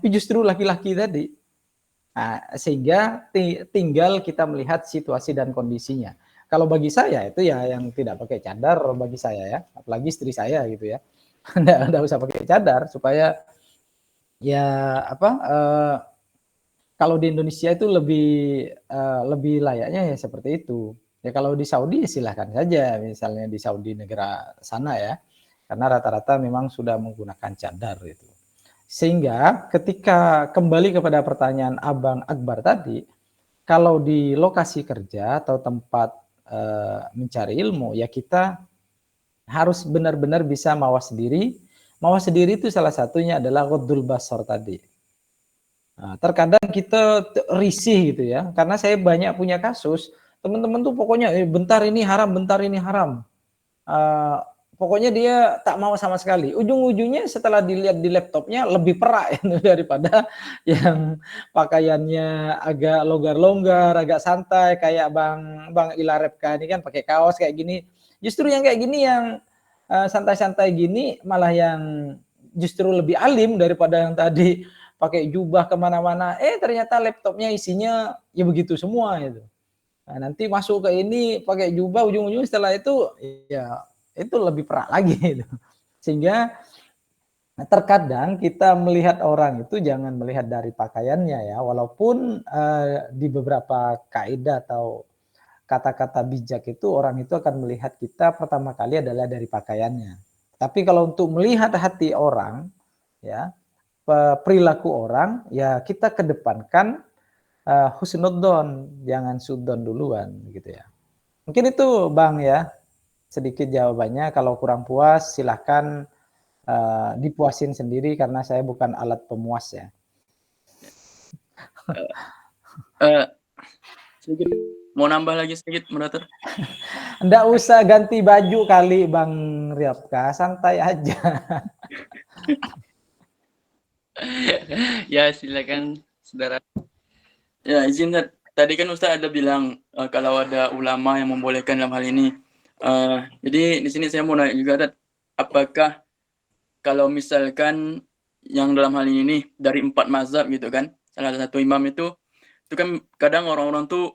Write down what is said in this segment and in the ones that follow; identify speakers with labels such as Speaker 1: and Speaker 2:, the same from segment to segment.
Speaker 1: tapi justru laki-laki tadi. Nah, sehingga tinggal kita melihat situasi dan kondisinya. Kalau bagi saya itu ya yang tidak pakai cadar bagi saya ya, apalagi istri saya gitu ya. Enggak usah pakai cadar supaya ya apa kalau di Indonesia itu lebih layaknya ya seperti itu. Ya kalau di Saudi silahkan saja, misalnya di Saudi negara sana ya, karena rata-rata memang sudah menggunakan cadar itu. Sehingga ketika kembali kepada pertanyaan Abang Akbar tadi, kalau di lokasi kerja atau tempat mencari ilmu, ya kita harus benar-benar bisa mawas diri. Mawas diri itu salah satunya adalah ghaddul basar tadi. Nah, terkadang kita risih gitu ya, karena saya banyak punya kasus, teman-teman tuh pokoknya bentar ini haram, bentar ini haram. Uh, Pokoknya dia tak mau sama sekali. Ujung-ujungnya setelah dilihat di laptopnya lebih perak itu daripada yang pakaiannya agak longgar-longgar, agak santai kayak Bang Ilarepka ini kan pakai kaos kayak gini. Justru yang kayak gini yang santai-santai gini malah yang justru lebih alim daripada yang tadi pakai jubah kemana-mana. Ternyata laptopnya isinya ya begitu semua itu. Nah, nanti masuk ke ini pakai jubah, ujung-ujungnya setelah itu ya itu lebih perak lagi gitu. Sehingga terkadang kita melihat orang itu jangan melihat dari pakaiannya ya, walaupun di beberapa kaidah atau kata-kata bijak itu orang itu akan melihat kita pertama kali adalah dari pakaiannya. Tapi kalau untuk melihat hati orang ya, perilaku orang ya kita kedepankan husnudzon, jangan sudzon duluan gitu ya. Mungkin itu Bang ya, sedikit jawabannya. Kalau kurang puas silahkan dipuasin sendiri karena saya bukan alat pemuas ya.
Speaker 2: Sedikit mau nambah lagi sedikit, moderator.
Speaker 1: Nggak usah ganti baju kali Bang Riyapka, santai aja.
Speaker 2: Ya silakan saudara. Ya izin, tadi kan Ustaz ada bilang kalau ada ulama yang membolehkan dalam hal ini. Jadi di sini saya mau nanya juga, Dad, apakah kalau misalkan yang dalam hal ini nih dari 4 mazhab gitu kan, salah satu imam itu kan kadang orang-orang tuh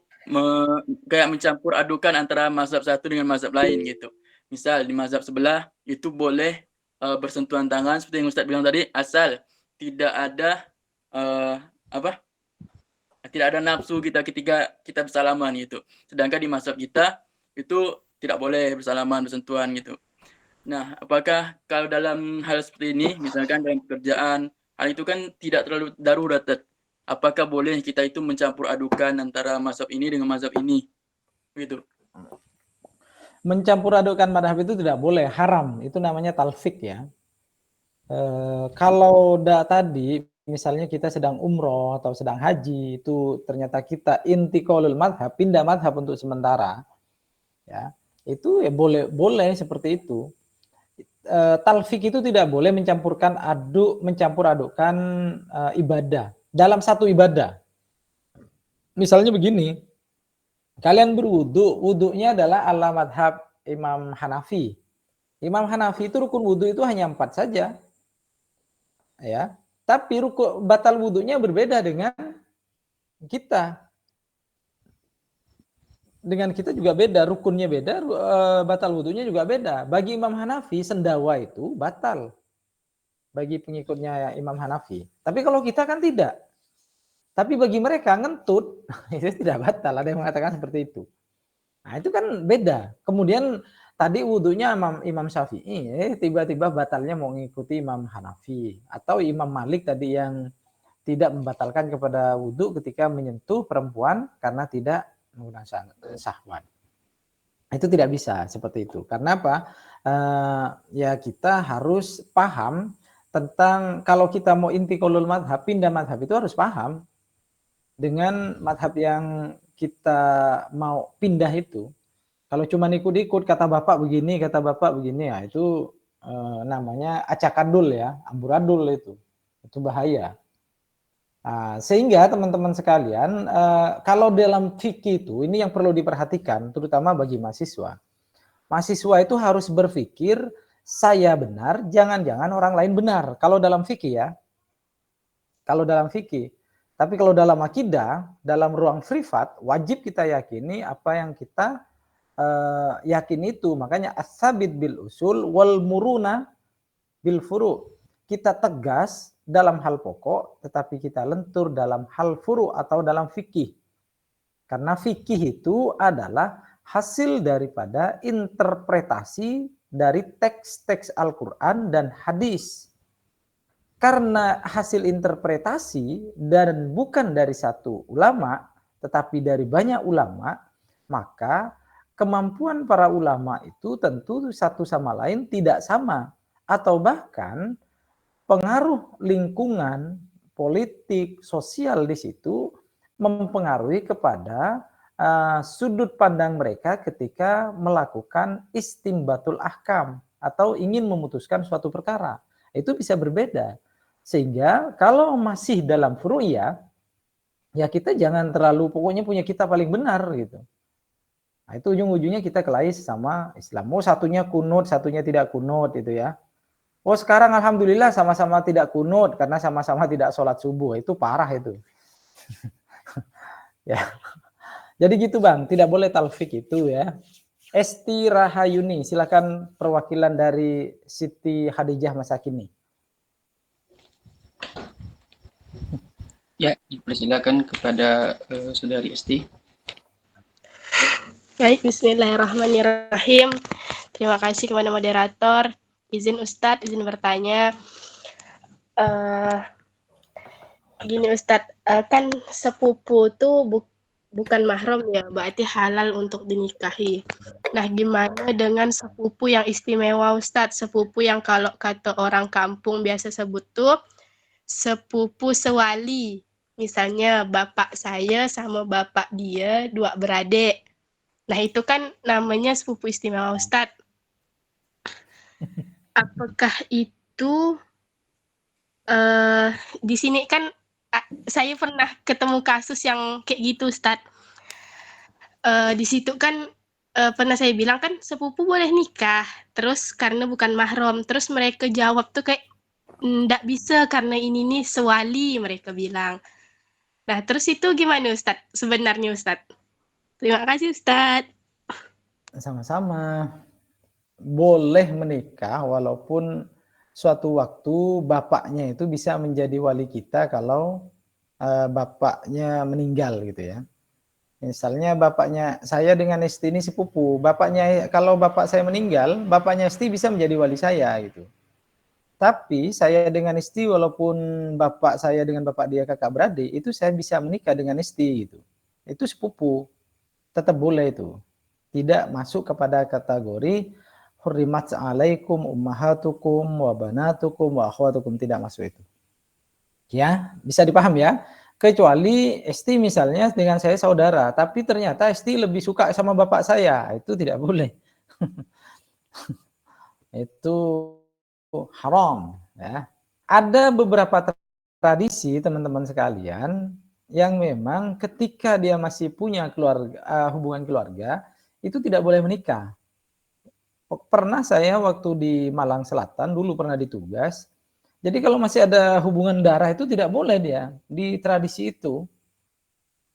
Speaker 2: kayak mencampur adukan antara mazhab satu dengan mazhab lain gitu. Misal di mazhab sebelah itu boleh bersentuhan tangan seperti yang Ustaz bilang tadi, asal tidak ada tidak ada nafsu kita ketika kita bersalaman gitu. Sedangkan di mazhab kita itu tidak boleh bersalaman, bersentuhan gitu. Nah, apakah kalau dalam hal seperti ini, misalkan dalam pekerjaan, hal itu kan tidak terlalu darurat, apakah boleh kita itu mencampur adukan antara mazhab ini dengan mazhab ini? Gitu.
Speaker 1: Mencampur adukan madhab itu tidak boleh, haram. Itu namanya talfik ya. Kalau tadi misalnya kita sedang umroh atau sedang haji, itu ternyata kita intiqalul madhab, pindah madhab untuk sementara, ya itu ya boleh seperti itu. Talfik itu tidak boleh mencampur adukkan ibadah dalam satu ibadah. Misalnya begini, kalian berwudu, wudunya adalah ala madhab Imam Hanafi. Imam Hanafi itu rukun wudu itu hanya 4 saja. Ya, tapi rukun batal wudunya berbeda dengan kita. Dengan kita juga beda, rukunnya beda, batal wudunya juga beda. Bagi Imam Hanafi sendawa itu batal. Bagi pengikutnya Imam Hanafi. Tapi kalau kita kan tidak. Tapi bagi mereka ngentut itu tidak batal. Ada yang mengatakan seperti itu. Nah, itu kan beda. Kemudian tadi wudunya Imam Syafi'i, tiba-tiba batalnya mau mengikuti Imam Hanafi atau Imam Malik tadi yang tidak membatalkan kepada wudu ketika menyentuh perempuan karena tidak menggunakan syahwat. Itu tidak bisa seperti itu. Karena apa? Ya kita harus paham tentang kalau kita mau intiqalul madhab, pindah madhab itu harus paham dengan madhab yang kita mau pindah itu. Kalau cuma ikut-ikut kata bapak begini, ya itu namanya acakadul ya, amburadul itu bahaya. Nah, sehingga teman-teman sekalian, kalau dalam fikih itu, ini yang perlu diperhatikan, terutama bagi mahasiswa. Mahasiswa itu harus berpikir, saya benar, jangan-jangan orang lain benar. Kalau dalam fikih ya, kalau dalam fikih. Tapi kalau dalam akidah, dalam ruang privat, wajib kita yakini apa yang kita yakin itu. Makanya as-sabit bil usul wal muruna bil furu. Kita tegas dalam hal pokok, tetapi kita lentur dalam hal furu atau dalam fikih. Karena fikih itu adalah hasil daripada interpretasi dari teks-teks Al-Quran dan hadis. Karena hasil interpretasi dan bukan dari satu ulama, tetapi dari banyak ulama, maka kemampuan para ulama itu tentu satu sama lain tidak sama. Atau bahkan pengaruh lingkungan, politik, sosial di situ mempengaruhi kepada sudut pandang mereka ketika melakukan istimbatul ahkam atau ingin memutuskan suatu perkara. Itu bisa berbeda. Sehingga kalau masih dalam furu'iyah, ya kita jangan terlalu pokoknya punya kita paling benar gitu. Nah, itu ujung-ujungnya kita kelahi sama Islam. Oh, satunya kunut, satunya tidak kunut itu ya. Oh, sekarang alhamdulillah sama-sama tidak kunut karena sama-sama tidak sholat subuh. Itu parah itu. Ya. Jadi gitu Bang, tidak boleh talfik itu ya. Esti Rahayuni, silakan perwakilan dari Siti Khadijah Masakini.
Speaker 3: Ya, dipersilakan kepada Saudari Esti.
Speaker 4: Baik, bismillahirrahmanirrahim. Terima kasih kepada moderator. Izin Ustadz, izin bertanya. Gini Ustadz, kan sepupu tuh bukan mahram ya, berarti halal untuk dinikahi. Nah, gimana dengan sepupu yang istimewa Ustadz? Sepupu yang kalau kata orang kampung biasa sebut tuh sepupu sewali. Misalnya bapak saya sama bapak dia, dua beradik. Nah, itu kan namanya sepupu istimewa Ustadz. Apakah itu di sini kan saya pernah ketemu kasus yang kayak gitu Ustadz. Di situ kan pernah saya bilang kan sepupu boleh nikah, terus karena bukan mahram, terus mereka jawab tuh kayak nggak bisa karena ini nih sewali mereka bilang. Nah, terus itu gimana Ustadz sebenarnya Ustadz? Terima kasih Ustadz.
Speaker 1: Sama-sama. Boleh menikah walaupun suatu waktu bapaknya itu bisa menjadi wali kita kalau bapaknya meninggal gitu ya. Misalnya bapaknya saya dengan Esti ini sepupu, bapaknya kalau bapak saya meninggal, bapaknya Esti bisa menjadi wali saya gitu. Tapi saya dengan Esti walaupun bapak saya dengan bapak dia kakak beradik, itu saya bisa menikah dengan Esti gitu. Itu sepupu. Tetap boleh itu. Tidak masuk kepada kategori hurrimat alaikum ummahatukum wa banatukum wa akhwatukum, tidak masuk itu. Ya, bisa dipaham ya. Kecuali Esti misalnya dengan saya saudara, tapi ternyata Esti lebih suka sama bapak saya, itu tidak boleh. Itu haram ya. Ada beberapa tradisi teman-teman sekalian yang memang ketika dia masih punya keluarga, hubungan keluarga, itu tidak boleh menikah. Pernah saya waktu di Malang Selatan dulu pernah ditugas. Jadi kalau masih ada hubungan darah itu tidak boleh dia di tradisi itu.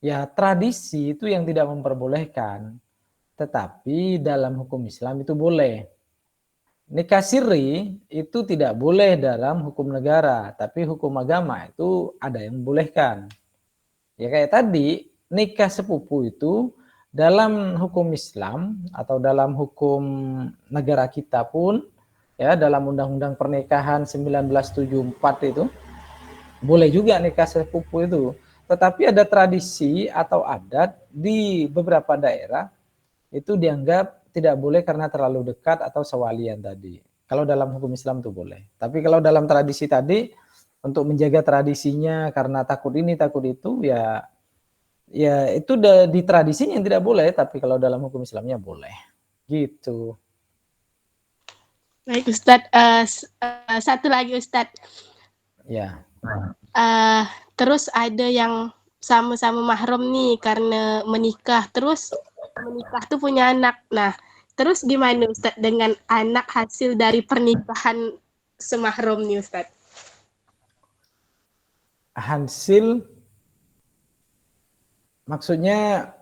Speaker 1: Ya tradisi itu yang tidak memperbolehkan. Tetapi dalam hukum Islam itu boleh. Nikah siri itu tidak boleh dalam hukum negara, tapi hukum agama itu ada yang membolehkan. Ya kayak tadi, nikah sepupu itu dalam hukum Islam atau dalam hukum negara kita pun, ya dalam Undang-Undang Pernikahan 1974 itu, boleh juga nikah sepupu itu. Tetapi ada tradisi atau adat di beberapa daerah, itu dianggap tidak boleh karena terlalu dekat atau sewalian tadi. Kalau dalam hukum Islam itu boleh. Tapi kalau dalam tradisi tadi, untuk menjaga tradisinya karena takut ini takut itu, ya itu di tradisinya yang tidak boleh. Tapi kalau dalam hukum Islamnya boleh. Gitu.
Speaker 4: Baik Ustadz, satu lagi Ustadz.
Speaker 1: Ya.
Speaker 4: Terus ada yang sama-sama mahram nih karena menikah, terus menikah tuh punya anak. Nah, terus gimana Ustadz dengan anak hasil dari pernikahan semahram nih Ustadz?
Speaker 1: hasil maksudnya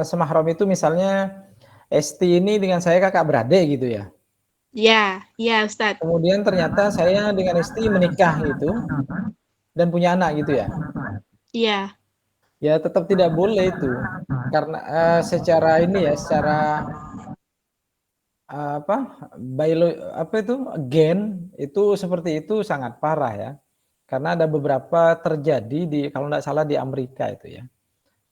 Speaker 1: semahram itu misalnya Esti ini dengan saya kakak beradik gitu ya.
Speaker 4: Ya, ya Ustadz.
Speaker 1: Kemudian ternyata saya dengan Esti menikah gitu dan punya anak gitu ya.
Speaker 4: Iya,
Speaker 1: Ya tetap tidak boleh itu. Karena secara ini ya, secara apa apa itu gen itu seperti itu sangat parah ya. Karena ada beberapa terjadi di kalau tidak salah di Amerika itu ya.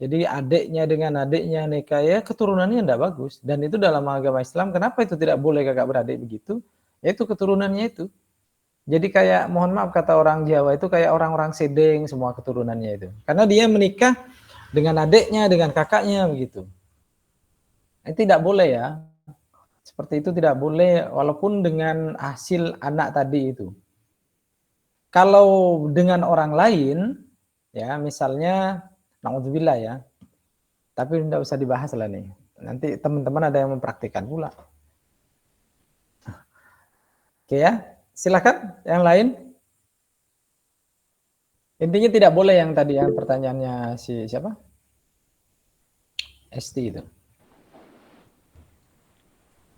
Speaker 1: Jadi adiknya dengan adiknya nikah ya keturunannya tidak bagus dan itu dalam agama Islam kenapa itu tidak boleh kakak beradik begitu? Yaitu keturunannya itu. Jadi kayak mohon maaf kata orang Jawa itu kayak orang-orang sedeng semua keturunannya itu. Karena dia menikah dengan adiknya dengan kakaknya begitu. Tidak boleh ya. Seperti itu tidak boleh walaupun dengan hasil anak tadi itu. Kalau dengan orang lain ya misalnya naudzubillah ya. Tapi tidak usah dibahas lah nih. Nanti teman-teman ada yang mempraktikkan pula. Oke ya, silakan yang lain. Intinya tidak boleh yang tadi yang pertanyaannya si siapa? Esti itu.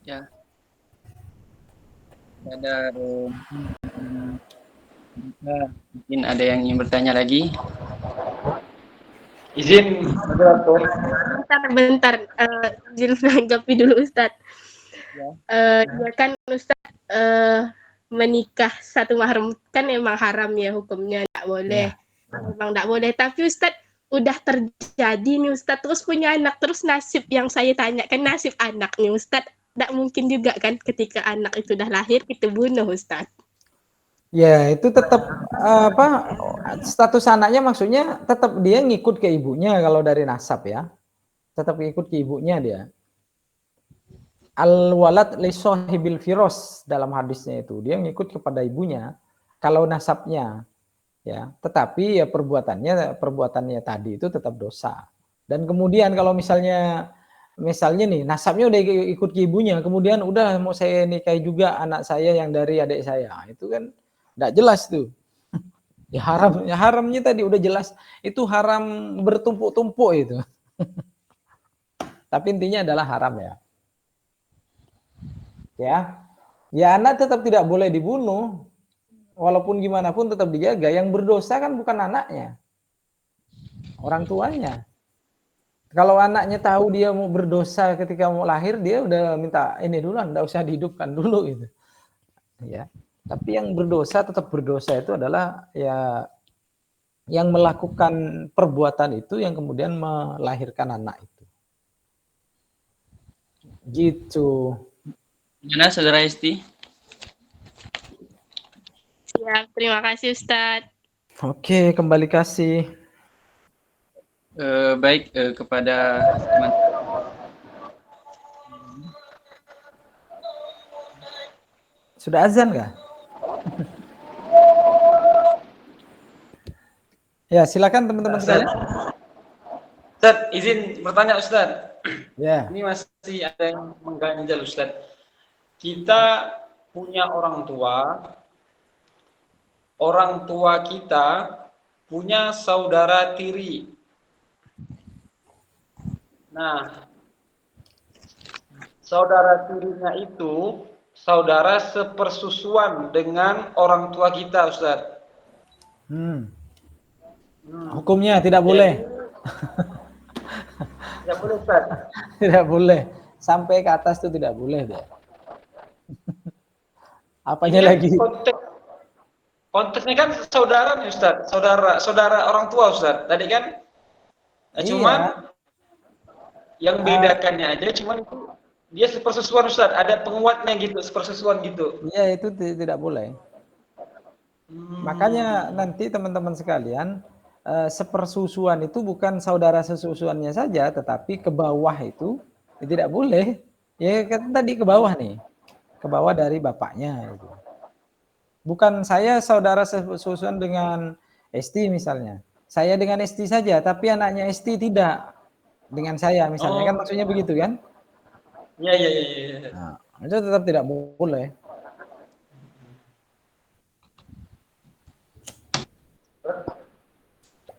Speaker 3: Ya. Ada mungkin ada yang ingin bertanya lagi.
Speaker 5: Izin moderator.
Speaker 4: bentar, izin menanggapi dulu Ustadz. Ya kan Ustadz menikah satu mahram kan emang haram ya hukumnya, nggak boleh. Memang nggak boleh. Tapi Ustadz udah terjadi nih Ustadz terus punya anak, terus nasib yang saya tanyakan nasib anak nih Ustadz. Nggak mungkin juga kan ketika anak itu udah lahir kita bunuh Ustadz.
Speaker 1: Ya, itu tetap apa status anaknya maksudnya tetap dia ngikut ke ibunya kalau dari nasab ya. Tetap ngikut ke ibunya dia. Al-walad li sahibil firos dalam hadisnya itu. Dia ngikut kepada ibunya kalau nasabnya ya. Tetapi ya perbuatannya tadi itu tetap dosa. Dan kemudian kalau misalnya nih nasabnya udah ikut ke ibunya, kemudian udah mau saya nikahi juga anak saya yang dari adik saya. Itu kan enggak jelas tuh. Ya haramnya tadi udah jelas itu haram bertumpuk-tumpuk itu. Tapi intinya adalah haram ya. Ya anak tetap tidak boleh dibunuh. Walaupun gimana pun tetap dijaga. Yang berdosa kan bukan anaknya. Orang tuanya. Kalau anaknya tahu dia mau berdosa ketika mau lahir, dia udah minta ini dulu, enggak usah dihidupkan dulu gitu. Ya. Tapi yang berdosa tetap berdosa itu adalah ya yang melakukan perbuatan itu yang kemudian melahirkan anak itu. Gitu.
Speaker 3: Gimana Saudara Esti?
Speaker 4: Siap, terima kasih Ustadz.
Speaker 1: Oke, kembali kasih.
Speaker 3: Baik kepada teman.
Speaker 1: Sudah azan nggak? Ya, silakan teman-teman sekalian.
Speaker 5: Ustaz, izin bertanya Ustaz.
Speaker 1: Ya.
Speaker 5: Ini masih ada yang mengganjal Ustaz. Kita punya orang tua kita punya saudara tiri. Nah, saudara tirinya itu saudara sepersusuan dengan orang tua kita, Ustaz.
Speaker 1: Hukumnya tidak boleh.
Speaker 5: Tidak boleh, Ustaz.
Speaker 1: Tidak boleh. Sampai ke atas itu tidak boleh deh. Apanya
Speaker 5: Ini
Speaker 1: lagi?
Speaker 5: Konteksnya kan saudara nih, Ustaz. Saudara orang tua, Ustaz. Tadi kan cuman yang bedakannya aja cuman itu dia sepersusuan, Ustaz. Ada penguatnya gitu, sepersusuan gitu.
Speaker 1: Iya, itu tidak boleh. Makanya nanti teman-teman sekalian, sepersusuan itu bukan saudara sesusuannya saja, tetapi ke bawah itu tidak boleh. Ya kan tadi ke bawah nih, ke bawah dari bapaknya. Gitu. Bukan saya saudara sesusuan dengan Esti misalnya. Saya dengan Esti saja, tapi anaknya Esti tidak dengan saya misalnya. Kan maksudnya begitu kan?
Speaker 5: Iya.
Speaker 1: Nah, itu tetap tidak boleh.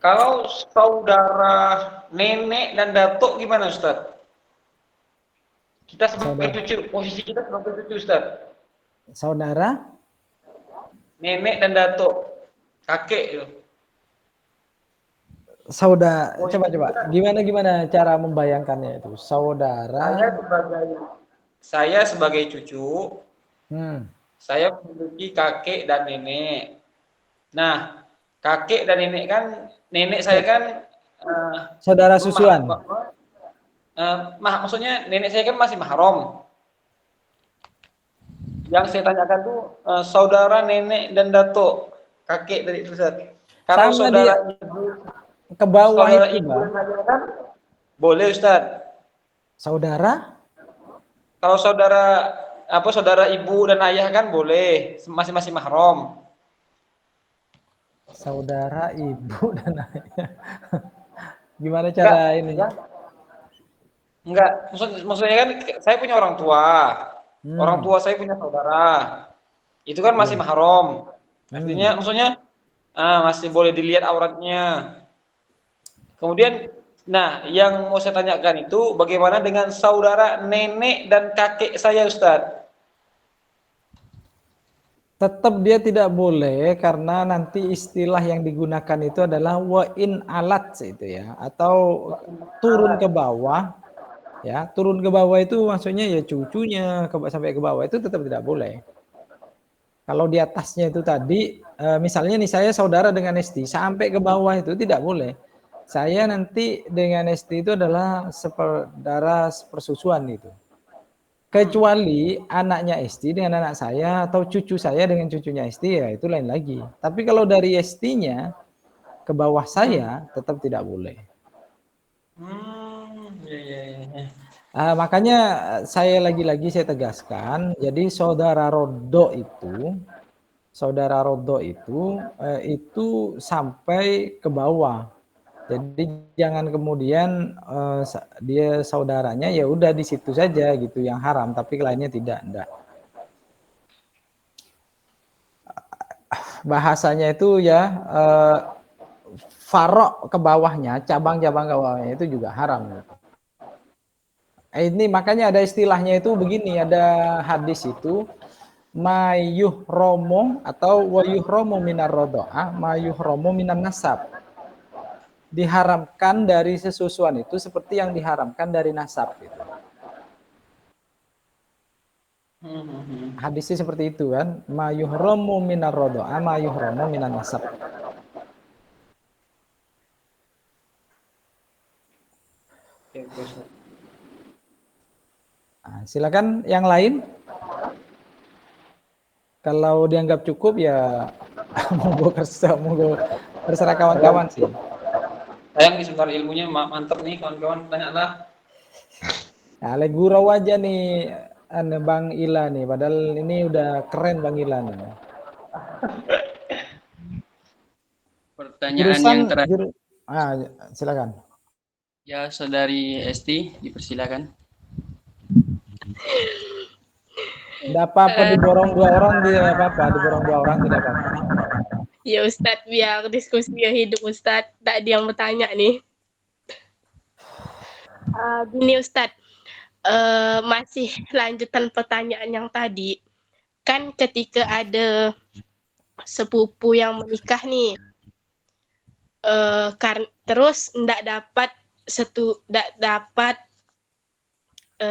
Speaker 5: Kalau saudara nenek dan datuk gimana Ustaz? Kita sebagai
Speaker 1: Saudara,
Speaker 5: cucu, posisi kita sebagai cucu Ustaz.
Speaker 1: saudara,
Speaker 5: Nenek dan datuk, kakek itu.
Speaker 1: saudara,
Speaker 5: Posisi
Speaker 1: coba,
Speaker 5: kita,
Speaker 1: gimana cara membayangkannya itu? Saudara,
Speaker 5: saya sebagai cucu,
Speaker 1: hmm,
Speaker 5: saya memiliki kakek dan nenek. Nah, kakek dan nenek kan, nenek saya kan
Speaker 1: saudara susuan.
Speaker 5: maksudnya nenek saya kan masih mahram. Yang saya tanyakan tuh saudara nenek dan datuk, kakek dari Ustaz. Kalau
Speaker 1: Sama
Speaker 5: saudara
Speaker 1: dia
Speaker 5: ibu,
Speaker 1: ke bawah
Speaker 5: saudara
Speaker 1: itu,
Speaker 5: ibu
Speaker 1: Bang.
Speaker 5: dan ayah kan boleh Ustaz.
Speaker 1: Saudara,
Speaker 5: Kalau saudara ibu dan ayah kan boleh, masing-masing mahram.
Speaker 1: saudara, ibu dan ayah. Gimana
Speaker 5: Enggak,
Speaker 1: cara ini?
Speaker 5: ya, enggak. Maksudnya kan saya punya orang tua. Orang
Speaker 1: Hmm,
Speaker 5: tua saya punya saudara. Itu kan masih
Speaker 1: iya.
Speaker 5: mahram.
Speaker 1: Hmm.
Speaker 5: Artinya maksudnya masih boleh dilihat auratnya. Kemudian, nah yang mau saya tanyakan itu bagaimana dengan saudara nenek dan kakek saya Ustadz?
Speaker 1: Tetap dia tidak boleh karena nanti istilah yang digunakan itu adalah wa in alat itu ya, atau turun ke bawah ya. Turun ke bawah itu maksudnya ya cucunya sampai ke bawah itu tetap tidak boleh. Kalau di atasnya itu tadi misalnya nih saya saudara dengan Esti sampai ke bawah itu tidak boleh. Saya nanti dengan Esti itu adalah saudara persusuan itu. Kecuali anaknya Esti dengan anak saya atau cucu saya dengan cucunya Esti, ya itu lain lagi. Tapi kalau dari Estinya ke bawah saya tetap tidak boleh.
Speaker 5: Ya.
Speaker 1: Makanya saya lagi-lagi saya tegaskan, jadi saudara Rodo itu sampai ke bawah. Jadi jangan kemudian dia saudaranya ya udah di situ saja gitu yang haram, tapi lainnya tidak, enggak. Bahasanya itu ya farok ke bawahnya, cabang-cabang ke bawahnya itu juga haram. Ini makanya ada istilahnya itu begini, ada hadis itu mayuh romo atau wayuh romo minar rodoah, mayuh romo minan nasab. Diharamkan dari sesusuan itu seperti yang diharamkan dari nasab gitu. Hadisnya seperti itu kan, mayuh romo minar rodoah, mayuh romo minan nasab. Silakan yang lain. Kalau dianggap cukup ya monggo terserah kawan-kawan sih.
Speaker 5: Sayang nih sebentar ilmunya mantep nih kawan-kawan, tanyalah.
Speaker 1: Nah, gurau aja nih Bang Ila nih, padahal ini udah keren Bang Ila nih.
Speaker 3: Pertanyaan
Speaker 1: Jurusan
Speaker 3: yang terakhir,
Speaker 1: silakan.
Speaker 3: ya Saudari Esti, dipersilakan.
Speaker 1: Tidak apa-apa diborong dua orang, tidak apa-apa, diborong dua orang tidak apa-apa.
Speaker 4: Ya Ustadz, biar diskusinya hidup Ustadz, tak ada yang bertanya nih. Gini Ustadz, masih lanjutan pertanyaan yang tadi, kan ketika ada sepupu yang menikah nih, terus ndak dapat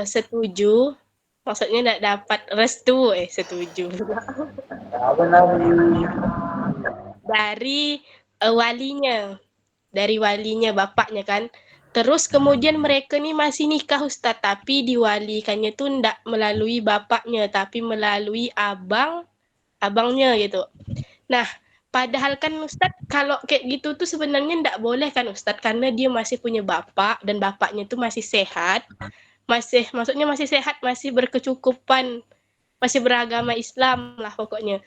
Speaker 4: setuju, maksudnya ndak dapat restu, setuju dari walinya bapaknya kan. Terus kemudian mereka nih masih nikah Ustadz, tapi diwalikannya tuh ndak melalui bapaknya, tapi melalui abangnya gitu. Nah, padahal kan Ustadz kalau kayak gitu tuh sebenarnya ndak boleh kan Ustadz, karena dia masih punya bapak dan bapaknya tuh masih sehat, maksudnya masih sehat, masih berkecukupan, masih beragama Islam lah pokoknya.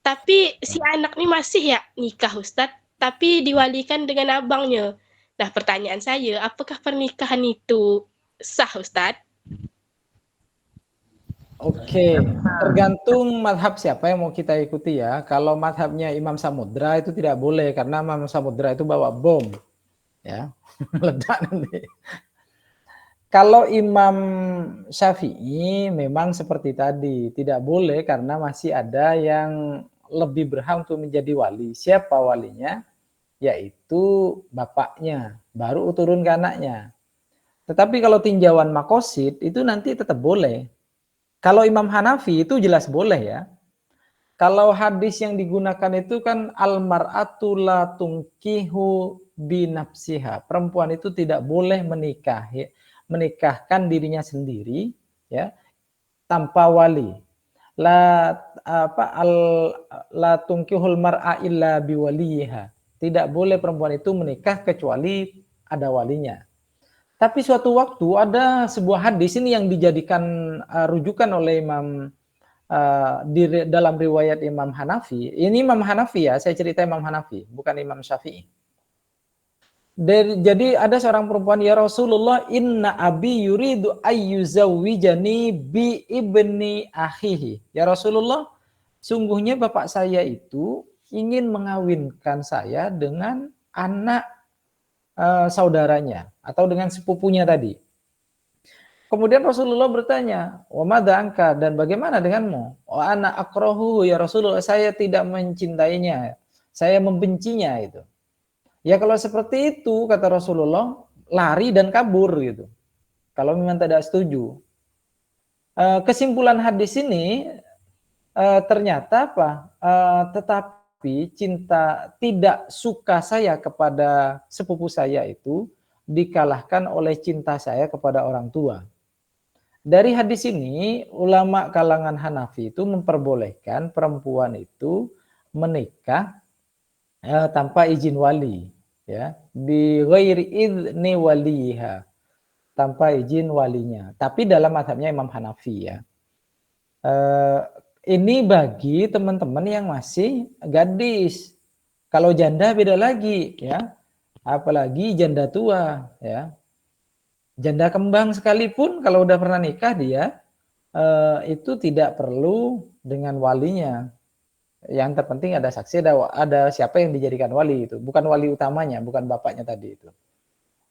Speaker 4: Tapi si anak nih masih ya nikah Ustadz, tapi diwalikan dengan abangnya. Nah, pertanyaan saya, apakah pernikahan itu sah Ustadz?
Speaker 1: Oke, tergantung madhab siapa yang mau kita ikuti ya. Kalau madhabnya Imam Samudra itu tidak boleh karena Imam Samudra itu bawa bom, ya, meledak nanti. Kalau Imam Syafi'i memang seperti tadi, tidak boleh karena masih ada yang lebih berhak untuk menjadi wali. Siapa walinya? Yaitu bapaknya, baru turun ke anaknya. Tetapi kalau tinjauan makosid itu nanti tetap boleh. Kalau Imam Hanafi itu jelas boleh ya. Kalau hadis yang digunakan itu kan almar'atu la tunkihu binafsiha. Perempuan itu tidak boleh menikahkan dirinya sendiri ya tanpa wali. La tunkihul mar'a illa biwaliha. Tidak boleh perempuan itu menikah kecuali ada walinya. Tapi suatu waktu ada sebuah hadis ini yang dijadikan rujukan oleh Imam di dalam riwayat Imam Hanafi. Ini Imam Hanafi ya, saya cerita Imam Hanafi, bukan Imam Syafi'i. Jadi ada seorang perempuan, ya Rasulullah, inna abi yuridu ayyuzawwijani bi ibni akhihi. Ya Rasulullah, sungguhnya bapak saya itu ingin mengawinkan saya dengan anak saudaranya atau dengan sepupunya tadi. Kemudian Rasulullah bertanya, wa madza anka, dan bagaimana denganmu? Wa ana akrahu ya Rasulullah, saya tidak mencintainya, saya membencinya itu. Ya kalau seperti itu kata Rasulullah, lari dan kabur gitu. Kalau memang tidak setuju. Kesimpulan hadis ini ternyata apa? Tetapi cinta tidak suka saya kepada sepupu saya itu dikalahkan oleh cinta saya kepada orang tua. Dari hadis ini ulama kalangan Hanafi itu memperbolehkan perempuan itu menikah tanpa izin wali, ya, bi ghairi idzni waliha, tanpa izin walinya. Tapi dalam mazhabnya Imam Hanafi ya. Ini bagi teman-teman yang masih gadis. Kalau janda beda lagi ya. Apalagi janda tua ya. Janda kembang sekalipun kalau udah pernah nikah dia itu tidak perlu dengan walinya. Yang terpenting ada saksi, ada siapa yang dijadikan wali itu, bukan wali utamanya, bukan bapaknya tadi itu.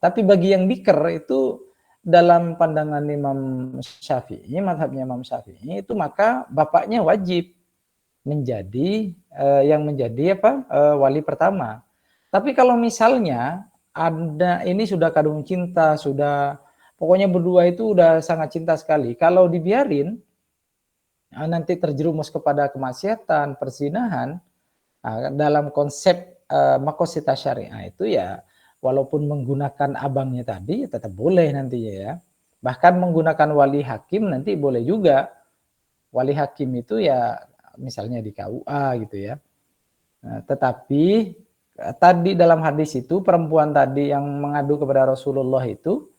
Speaker 1: Tapi bagi yang biker itu dalam pandangan Imam Syafi'i, mazhabnya Imam Syafi'i itu maka bapaknya wajib menjadi yang menjadi wali pertama. Tapi kalau misalnya ada ini sudah kadung cinta, sudah pokoknya berdua itu udah sangat cinta sekali. Kalau dibiarin nanti terjerumus kepada kemaksiatan, perzinahan, dalam konsep makosita syariah itu ya walaupun menggunakan abangnya tadi tetap boleh nantinya ya. Bahkan menggunakan wali hakim nanti boleh juga. Wali hakim itu ya misalnya di KUA gitu ya. Tetapi tadi dalam hadis itu perempuan tadi yang mengadu kepada Rasulullah itu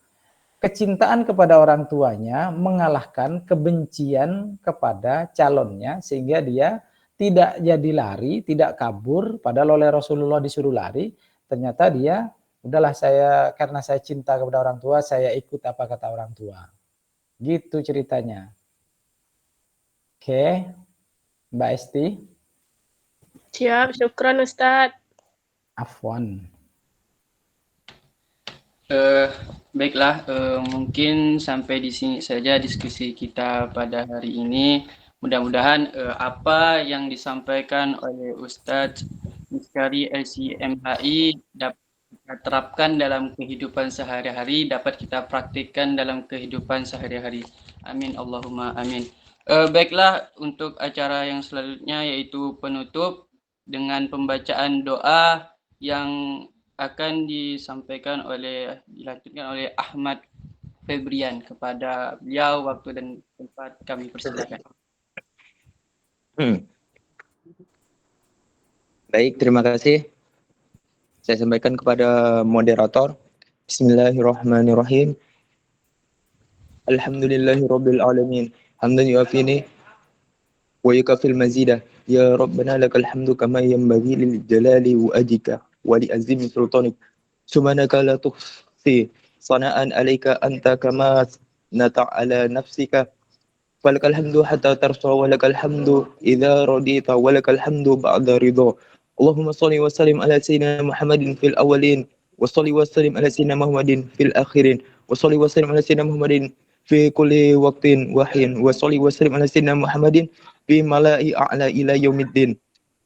Speaker 1: kecintaan kepada orang tuanya mengalahkan kebencian kepada calonnya sehingga dia tidak jadi lari, tidak kabur, padahal oleh Rasulullah disuruh lari, ternyata dia udahlah karena saya cinta kepada orang tua, saya ikut apa kata orang tua. Gitu ceritanya. Oke, Mbak Esti.
Speaker 4: Siap, syukran Ustadz.
Speaker 1: Afwan.
Speaker 3: Baiklah, mungkin sampai di sini saja diskusi kita pada hari ini. Mudah-mudahan apa yang disampaikan oleh Ustadz Miskari LCMHI dapat kita terapkan dalam kehidupan sehari-hari, dapat kita praktikkan dalam kehidupan sehari-hari. Amin, Allahumma amin. Baiklah, untuk acara yang selanjutnya yaitu penutup dengan pembacaan doa yang akan dilanjutkan oleh Ahmad Febrian. Kepada beliau waktu dan tempat kami persilakan.
Speaker 6: Baik, terima kasih. Saya sampaikan kepada moderator. Bismillahirrahmanirrahim. Alhamdulillahirabbil alamin. Hamdan yuafini wa yukafil mazidah. Ya Rabbana lakal hamdu kama yanbaghi lil jalali wa ajika wa li azimi sultanik. Subhanaka la tuhsi sana'an alayka anta kama nata' ala nafsika falakal hamdu hatta tarda wa lakal hamdu idza radita wa lakal hamdu ba'da ridha. Allahumma shalli wa sallim ala sayyidina Muhammadin fil awwalin wa shalli wa sallim ala sayyidina Muhammadin fil akhirin wa shalli wa sallim ala sayyidina Muhammadin fi kulli waqtin wa hin wa shalli wa sallim ala sayyidina Muhammadin fi mala'i a'la ila yaumiddin.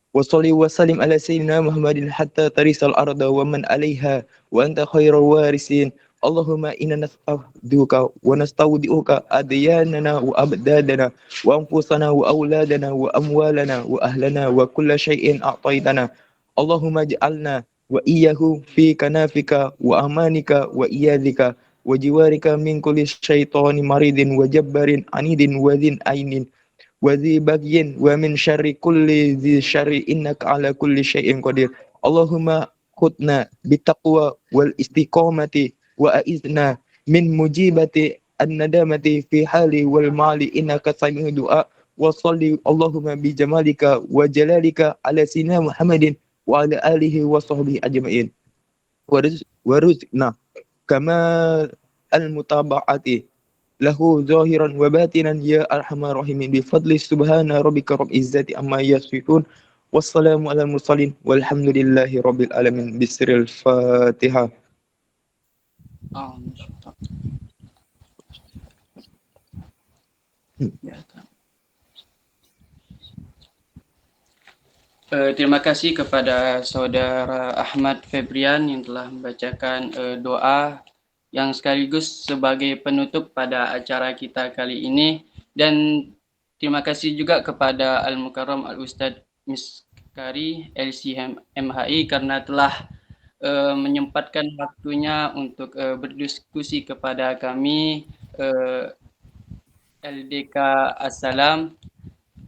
Speaker 6: وصلي وسلم على سيدنا محمد حتى ترث الأرض ومن عليها وأنت خير الوارثين. اللهم إنا نستعبدك ونستودعك أدياننا وأبداننا وأنفسنا وأولادنا وأموالنا وأهلنا وكل شيء أعطيتنا. اللهم اجعلنا وإياه في كنافك وأمانك وإياذك وجوارك من كل شيطان مريض وجبار عنيد وذي عين وذي بغي ومن شر كل ذي شر إنك على كل شيء قدير. اللهم خذنا بالتقوى والاستقامة وأعذنا من مجيبة الندامة في حال والمال إنك سميع الدعاء. وصلي اللهم بجمالك وجلالك على سيدنا محمد وعلى آله وصحبه أجمعين ورزقنا كمال المتابعة له ظاهرا وباطنا يا أرحم الراحمين بفضل سبحان ربك رب العزة عما يصفون والسلام على المرسلين والحمد لله رب العالمين بسر الفاتحة.
Speaker 3: Terima kasih kepada Saudara Ahmad Febrian yang telah membacakan doa yang sekaligus sebagai penutup pada acara kita kali ini, dan terima kasih juga kepada Al-Mukarram Al-Ustadz Miskari LCMHI karena telah menyempatkan waktunya untuk berdiskusi kepada kami LDK Assalam.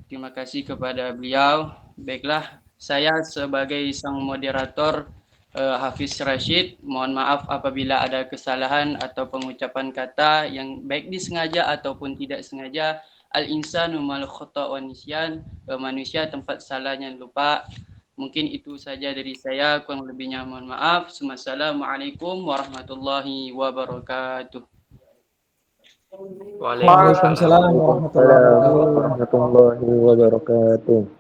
Speaker 3: Terima kasih kepada beliau. Baiklah, saya sebagai sang moderator Hafiz Rashid, mohon maaf apabila ada kesalahan atau pengucapan kata yang baik disengaja ataupun tidak sengaja. Al-insanu mal khata' wa nisyan, manusia tempat salahnya lupa. Mungkin itu saja dari saya, kurang lebihnya mohon maaf. Wassalamualaikum warahmatullahi wabarakatuh.
Speaker 1: Waalaikumsalam
Speaker 6: warahmatullahi wabarakatuh.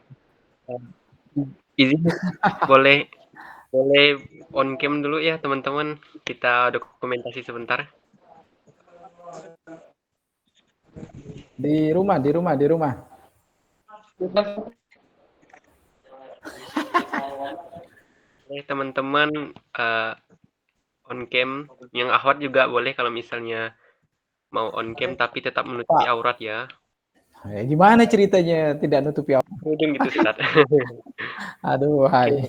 Speaker 7: Izin boleh on cam dulu ya teman-teman, kita dokumentasi sebentar.
Speaker 1: Di rumah.
Speaker 7: Oke teman-teman, on cam yang akhwat juga boleh kalau misalnya mau on cam tapi tetap menutupi aurat ya.
Speaker 1: Gimana ceritanya tidak nutupi aurat?
Speaker 7: Mungkin gitu Ustaz.
Speaker 1: Aduh, hai.